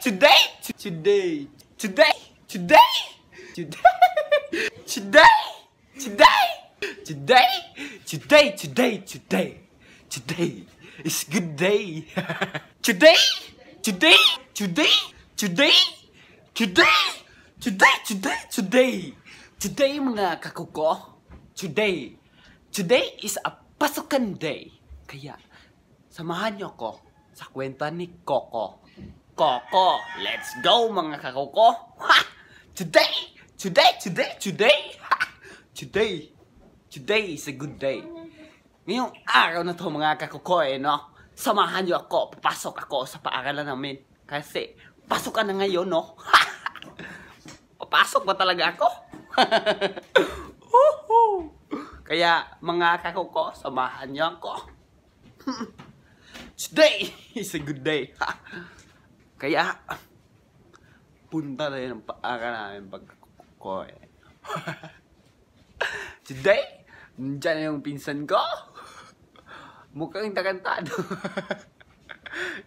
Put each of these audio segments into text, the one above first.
Today, today, today, today, today, today, today, today, today, today, today, today is good day. Today, today, today, today, today, today, today, today, today mga kakuko, today is a pasukan day. Kaya samahan niyo ako sa kwenta ni Coco. Coco, let's go mga kakuko. Ha! Today is a good day. Ngayong araw na to mga kakuko no? Samahan niyo ako, papasok ako sa paaralan namin. Kasi pasok ka na ngayon no? Papasok ba talaga ako? Kaya mga kakuko, samahan niyo ako. Today is a good day. Kaya punta na yun ang paaralan namin pagkakuko. Today, nandiyan yung pinsan ko. Mukhang takantado.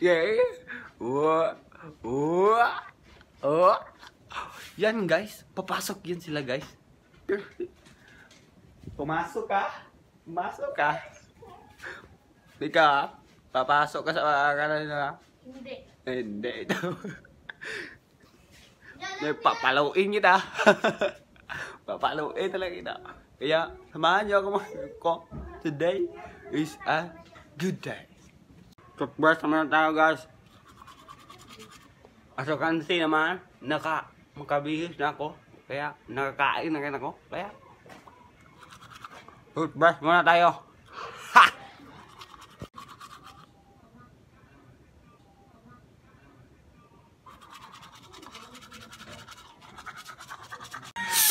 Yeah. Yan guys, papasok yan sila guys. Pumasok ka? Pumasok ka? Ika, papasok ka sa paaralan na? Hindi. Hindi ito. Papalaluin kita. Papalaluin talaga kita. Kaya samahan niyo ako mga. Today is a good day. Toothbrush naman tayo guys. Asukansi naman. Makabihis na ako. Kaya nakakain na rin ako. Kaya toothbrush muna tayo. Ha!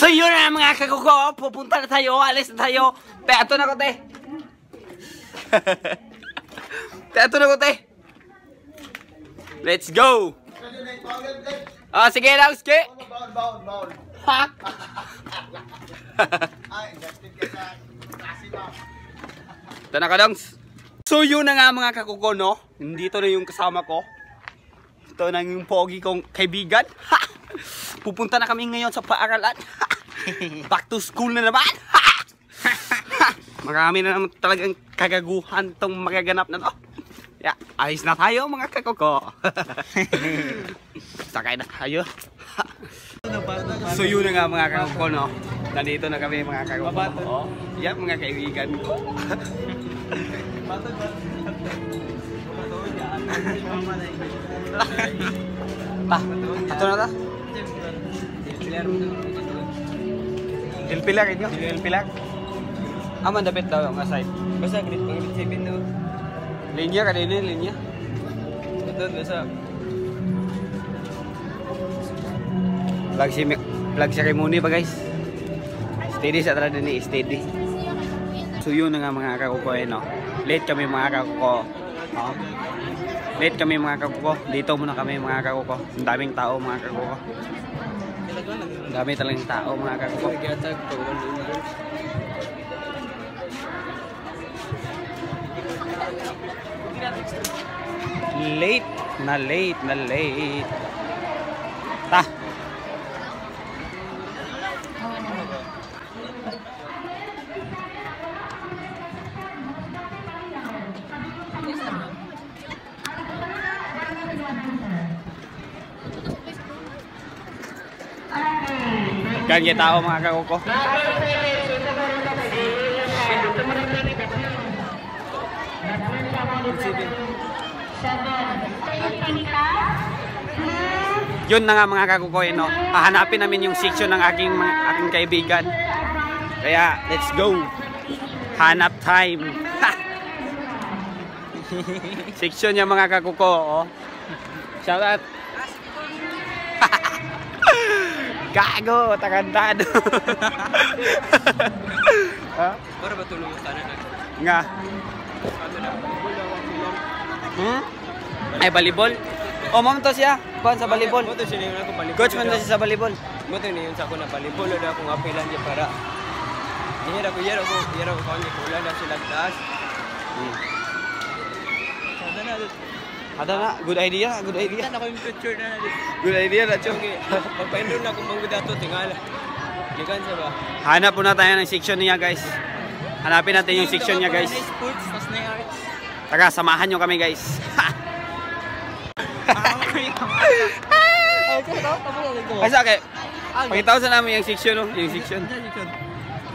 So yun na mga kakuko, pupunta na tayo, alis na tayo. Teato na ko te. Teato na ko te. Let's go. Ah, sige lang, sige. Bound. Ha? Ito na ka dongs. So yun na nga mga kakuko no. Nandito na yung kasama ko. Ito na yung pogi kong kaibigan. Ha! Pupunta na kami ngayon sa paaralan. Back to school na naman. Marami na naman talagang kagaguhan tong magaganap na to. Yeah, ayos na tayo mga kakuko. Sakay na tayo. So yun na nga mga kakuko no. Nandito na kami mga kakuko. Yan mga kaibigan ko. Ito na ta? Ilpilar inyo? Ilpilar? Aman dapat daw ang aside. Basta grade 7 daw. Linya ka din linya. Ito basta. Flag ceremony ba guys? Steady sa talaga ni steady. So yun na nga mga kakuko no. Late kami mga kakuko. Late kami mga kakuko. Dito muna kami mga kakuko. Ang daming tao mga kakuko. Ang dami talagang tao mga kakuko. Late. Ta. Ganyan tao mga kakuko. Yun na nga mga kakuko no. Hahanapin namin yung section ng aking kaibigan. Kaya let's go. Hanap time. Section niya mga kakuko. Shout out. Gago, takandado. Ha? Para ba tulong sana na? Nga. Ay volleyball. Oh, ma'am to siya. Kuan sa volleyball. Mo to siya na ako volleyball. Coach man to siya sa volleyball. Mo to niyon sa ako na volleyball na akong apilan niya para. Hira ko kanya kula na sila taas. Sana na. Ada na, good idea, good idea. Ako yung picture na natin. Good idea na, Chong. Pagpa-enroll na kung magdato, tingala. Gikan sa ba? Hanap po na tayo ng section niya, guys. Hanapin natin yung section niya, guys. Sports, tas na yung arts. Taga, samahan nyo kami, guys. Ay, sa akin. Pakita ko sa namin yung section, no? Yung section.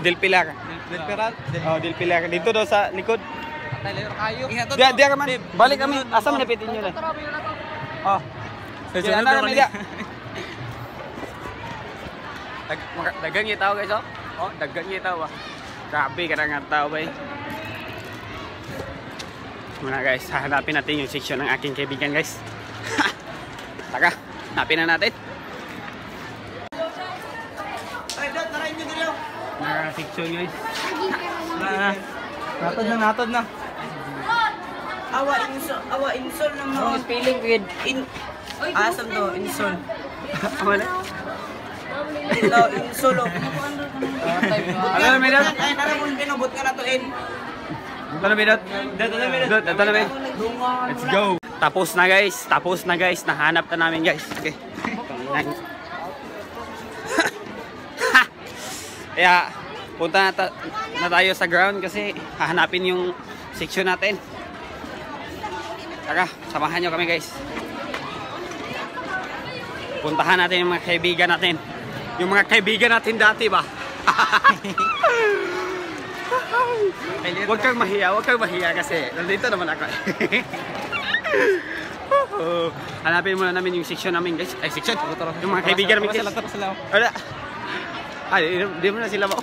Del Pilar. Del Pilar? Oh, Del Pilar. Dito daw sa likod. Kayo. Diya ka man. Balik kami. Asa mo napitin nyo na? Oh. Sige, ano kami diya? Dagang yung tao, guys, oh. Oh, dagang yung tao, ah. Grabe ka na nga tao, ba, eh. Muna, guys. Hanapin natin yung section ng aking kaibigan, guys. Taka, hanapin na natin. Naka-section, guys. Natod na. Awa insol na mo. Ang spelling with Asam to, insol. Wala. Ito, insolo. Ano na, Medot? Ay, naramon pinubot ka na to, in. Ito na, Medot? Ito na, Medot? Let's go. Tapos na, guys. Tapos na, guys. Nahanap na namin, guys. Okay. Kaya, punta na tayo sa ground kasi hahanapin yung section natin. Tara, samahan nyo kami, guys. Puntahan natin yung mga kaibigan natin. Yung mga kaibigan natin dati ba? Huwag kang mahiya kasi nandito naman ako. Hanapin muna namin yung section namin, guys. Ay, section. Yung mga kaibigan namin, guys. Wala. Ay, di mo na sila ba?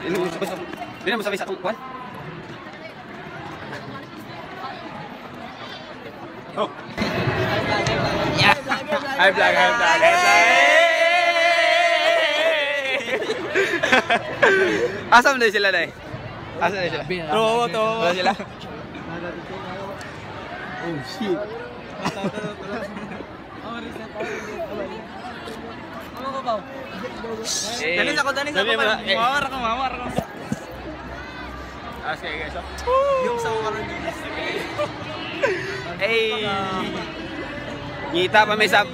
Di na mo sabi sa akong kwan. Oh. Yeah. Hi vlog. Asam na sila, Day? Asam na sila? to. Wala sila? Oh shit. Danis ako. Mawar ako. Ask kayo, guys. Yung sa waran yun. Hey! Ngita pa may sab.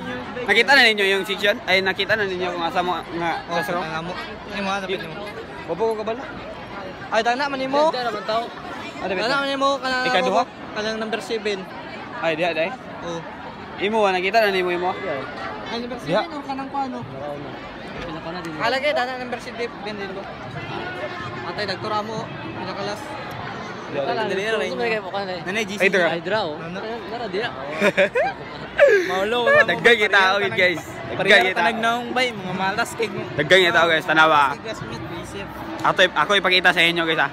Nakita na ninyo yung section? Ay, nakita na ninyo kung asa mo nga classroom? Ini mo, dapat mo. Bobo ko kabalo? Ay, dana man nimo. Ano ba? Dana man nimo kana. Ikaduha? Kanang number 7. Ay, diha, day. Oh. Imo, nakita na nimo imo? Ay, number 7 Diha. o kanang kuano? Alagay dana number 7 din dito. Atay dagtura mo, pinakalas. Dali na rin. Nanay GC. Ay, dra. Draw. Nara dia. Maulo. Daggang kita ako, guys. Daggang kita. Tanagnaong bay, mga malas kay mo. Daggang kita ako, guys. Tanawa. Classmate, basic. Ako ipakita sa inyo, guys, ha.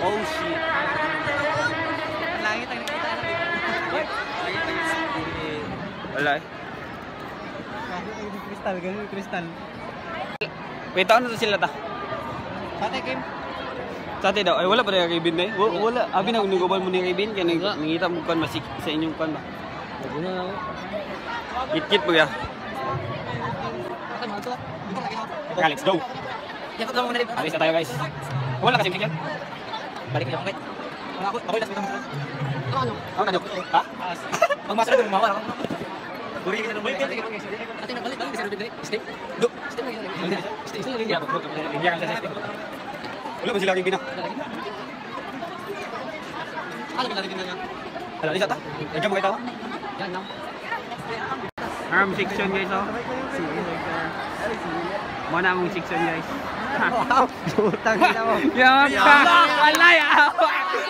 Oh, shit. Langit ang nakita na dito. Wala, eh. Kristal, ganun kristal. Wait, taon na to sila, ta. Pati Kim. Sa atin daw, ay wala pa rin Kevin na eh. Wala, abi na nagubal mo ni Kevin, kaya nangita mo kan masik sa inyong kan ba? Wala na ako. Kit-kit po ya. Tara, let's go. Yakot lang muna dito. Alis na tayo, guys. Wala kasi bigyan. Balik na ako. Ako last bitaw mo. Ano? Ano na ha? Pag masarap mo mawala ako. Buri ka na mo. Ate nagbalik lang sa dito. Stay. Do. Stay lang. Stay lang. Hindi ako. Hindi ako sa system. Wala ba sila Kevin na? Ano ba dito na? Hala, isa ta. Diyan mo kayo. Yan lang. Arm section, guys, oh. Mana mong section, guys. Putang ina mo. Yan ka.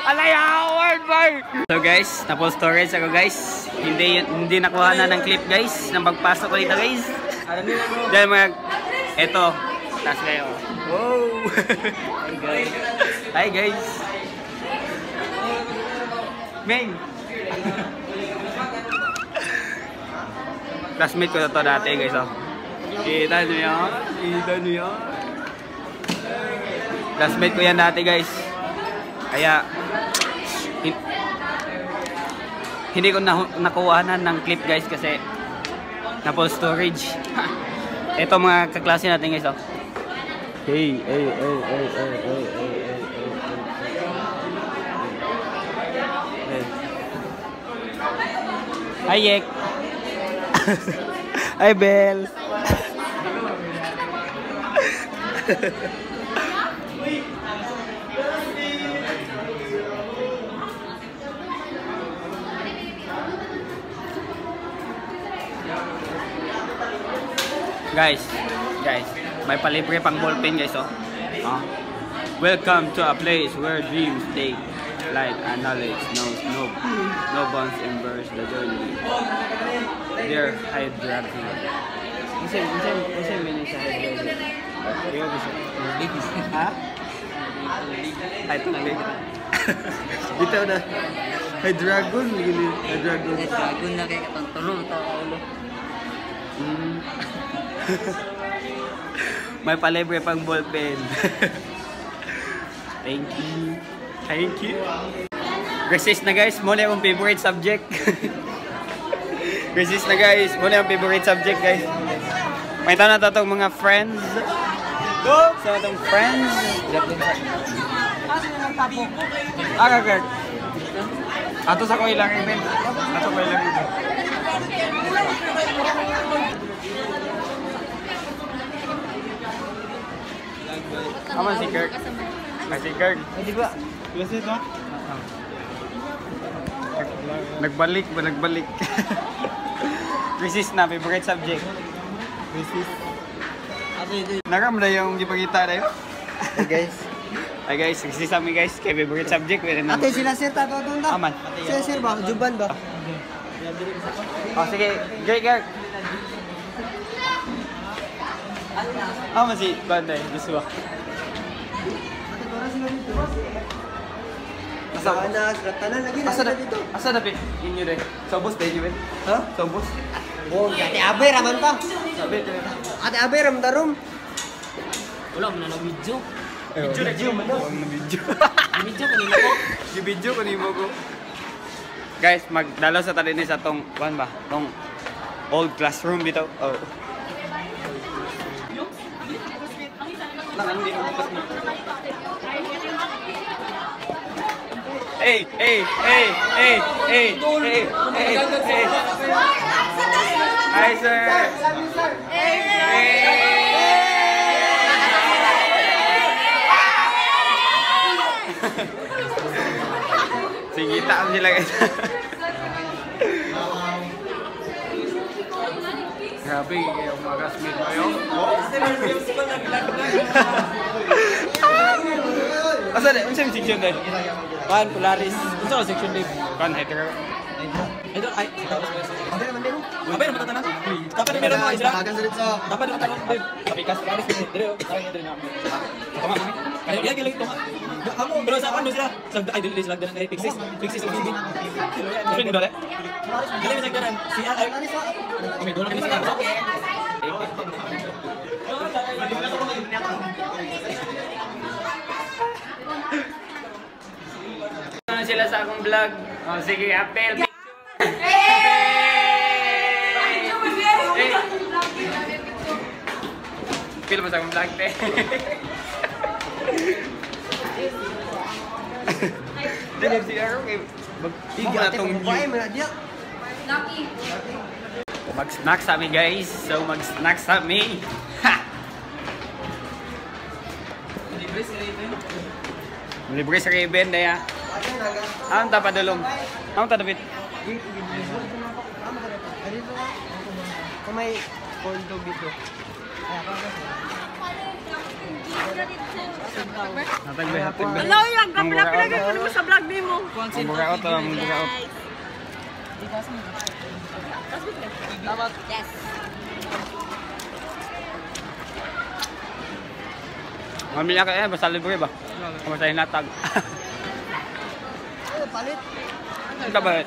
Alay award boy. So guys, tapos storage ako, guys. Hindi nakuha na ng clip, guys, nang pagpasok ko dito, guys. Dahil eto, taas kayo. Wow. Hi guys. Meng. Classmate ko na to dati, guys, oh. Kita niyo yan. Classmate ko yan dati, guys. Kaya hindi ko nakuhanan ng clip, guys, kasi na-full storage. Ito mga kaklase natin, guys, oh. Hey. Hi, Yek. Hi, Bel. Guys, may palibre pang ballpen guys, oh. Welcome to a place where dreams take light and knowledge knows no bounds embrace the journey. Dear Hydragon. Unsa meaning sa Hydragon? Ha? Ay, ito na dito na. Hydragon, gini. Hydragon. Dragon na kay katong tulong to ulo. May palibre pang ballpen. Thank you. Resist na guys, muna yung favorite subject. Resist na guys, muna yung favorite subject guys. May tanong na itong mga friends. Sa itong friends. Kagag. Ato sa ko ilang event. Aman si Kirk. Si Kirk. Ay di ba? Yes, no? Nagbalik. Resist na, favorite subject. Resist. Nakam na yung gipagita na yun. Hey guys. Ay guys, resist kami guys. Kay favorite subject. Ate sila sir tato doon na. Aman. Sir ba? Juban ba? Oh, sige. Kirk. Aman si Banday. Gusto ba? Asa na pit? Inyo rin. Sobos tayo nyo, Ha? Sobos. Oh, ate abay raman pa. Sabi, Ate abay ram darom. Wala mo na video. Video man daw. Video. Video kanina ko. Yung video ko ni mo ko. Guys, magdalo sa tali ni sa tong, kuhan ba? Tong old classroom dito. Oh. Hey. Hi, sir. Sige, taam sila guys. Grabe, yung mga classmate mo yun. Asa na? Unsa yung section dahil? Kan Polaris. Unsa ka section live? Kan, hetero. Ito ay. Abay naman tatanan. Dapat meron mga isla. Dapat naman tanong babe. Kapikas Polaris dire. Ay dire na. Tama mo. Kaya iya gilang ito. Amo pero sa ano sila? Sa ay dili sila dalan kay Pixis og hindi. Pero ni dole. Dili sa dalan. Si ay. Kami dole kami sila. Ano sila sa akong vlog? Oh, sige, apel. Pil mo sa akong vlog, te. Dili siya ako kay mag-snack sa amin guys. So mag-snack sa amin. Ha! Libre sa Raven daya. Ang tapadulong. Ang tadapit. Kung may corn dog dito. Natagbe. Hello, yung kapila-pilagay ko naman sa vlog mo. Ang buka to, ang buka out. Yes. Mamili ka basta libre ba? Basta hinatag. Palit. Ito ba?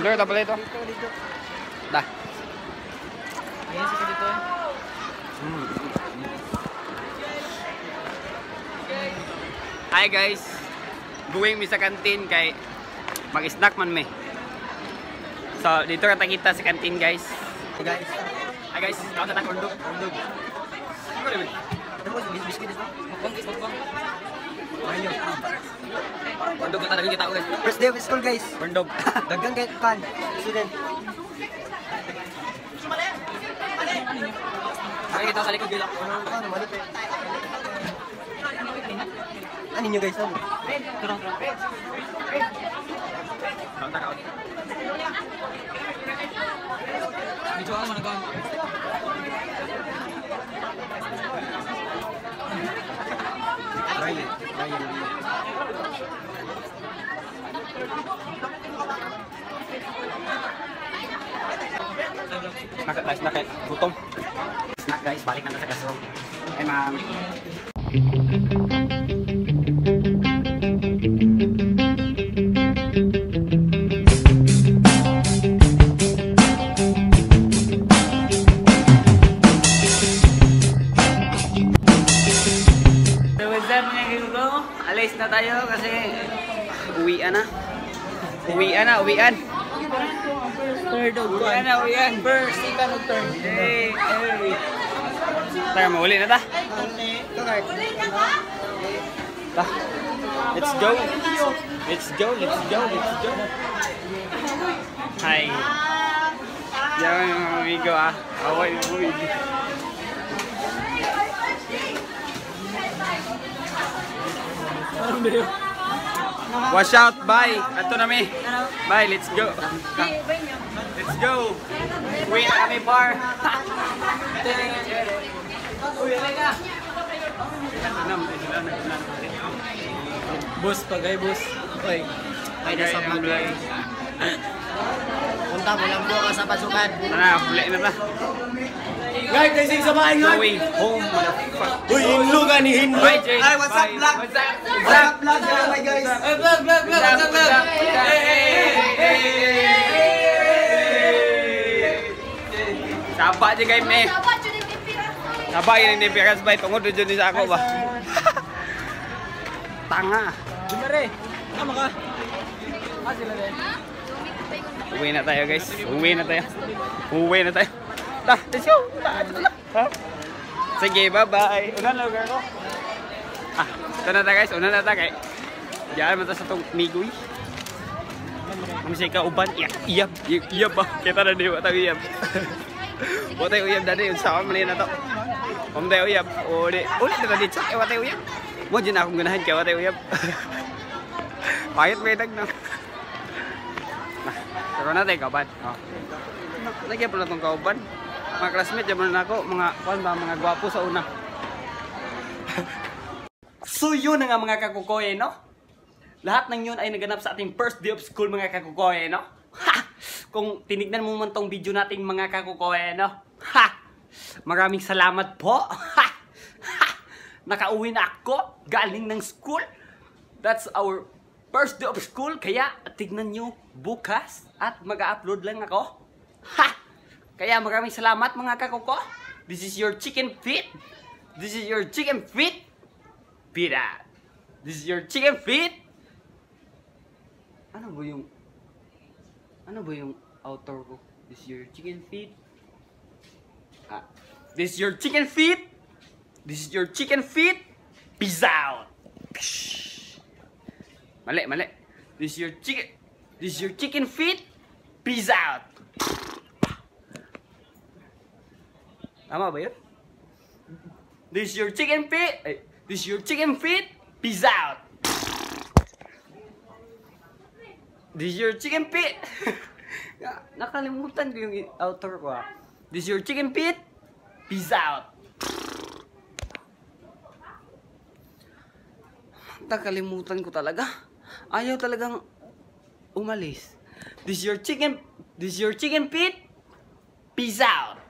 Ito palit ito. Dah. Ayan siya dito. Hi guys. Going mi sa kantin kay mag-snack man me. So dito ra kita sa kantin guys. Guys. Hi guys, ako sa takordog. Ano mo biscuit dito? Bang. Bundog na talaga kita ko guys. First day of school, guys. Bundog. Dagang kahit pan. Student. Makikita ko sa likod dito. Ano nyo, guys? Ano? Medyo ako nagawa. Snack guys, snack. Gutom. Snack guys, balik na sa classroom. Ay ma'am. So what's up mga kigugo? Alis na tayo kasi uwian na. Uwian. Uwian. First, second, third. Hey. Tayo, mauli na ta. Ta. Let's go. Hi. Yan yung mga amigo ah. Away yung amigo. Wash out, bye. Ato na mi. Bye, let's go. Let's go. Uwi na kami bar. Bus, pagay bus. Oy. Ay, nasa vlog guys. Punta mo lang buka sa pasukan. Huli na ta. Guys, kasi sa bahay nga. Going home, motherfucker. Uy, hinlo ka ni hinlo. Bye, Jay. Ay, what's up, Bye. vlog? What's up? What's up, vlog? Hi, guys. Vlog. Sapa aja guys, me. Sapa yun hindi piras bay tungod dun sa ako ba. Tanga. Dumare. Tama ka. Sila din. Uwi na tayo guys. Uwi na tayo. Ta, let's go. Ha? Sige, bye-bye. Unan lugar ko. Ah, ito na ta guys. Unan na ta kay. Diyan mo ta sa tong migoy. Masih ka uban. Iyab ba? Kita na diwa tayo iyab. Watay uyab dali unsa man man na to. Tayo uyab. Uli na dito sa watay uyab. Mo din akong ganahan kay watay uyab. Payat may dag na. Pero na tayo kauban. Oh. Lagi pala itong kauban. Mga classmate, jaman na ako. Mga gwapo sa una. So yun na nga mga kakukoy, no? Lahat ng yun ay naganap sa ating first day of school mga kakukoy, no? Ha! Kung tinignan mo man tong video nating mga kakukoy, no? Ha! Maraming salamat po. Ha! Ha! Nakauwi na ako galing ng school. That's our first day of school. Kaya tignan nyo bukas at mag-upload lang ako. Ha! Kaya maraming salamat mga kakuko. This is your chicken feet. This is your chicken feet. Pira. This is your chicken feet. Ano ba yung outro ko? This is your chicken feet. Ah. This is your chicken feet. This is your chicken feet. Peace out. Mali. This is your chicken feet. Peace out. Tama ba yun? This is your chicken feet. This is your chicken feet. Peace out. This is your chicken feet. Nakalimutan ko yung outro ko ah. This is your chicken feet. Peace out. Nakalimutan ko talaga. Ayaw talagang umalis. This is your chicken feet. Peace out.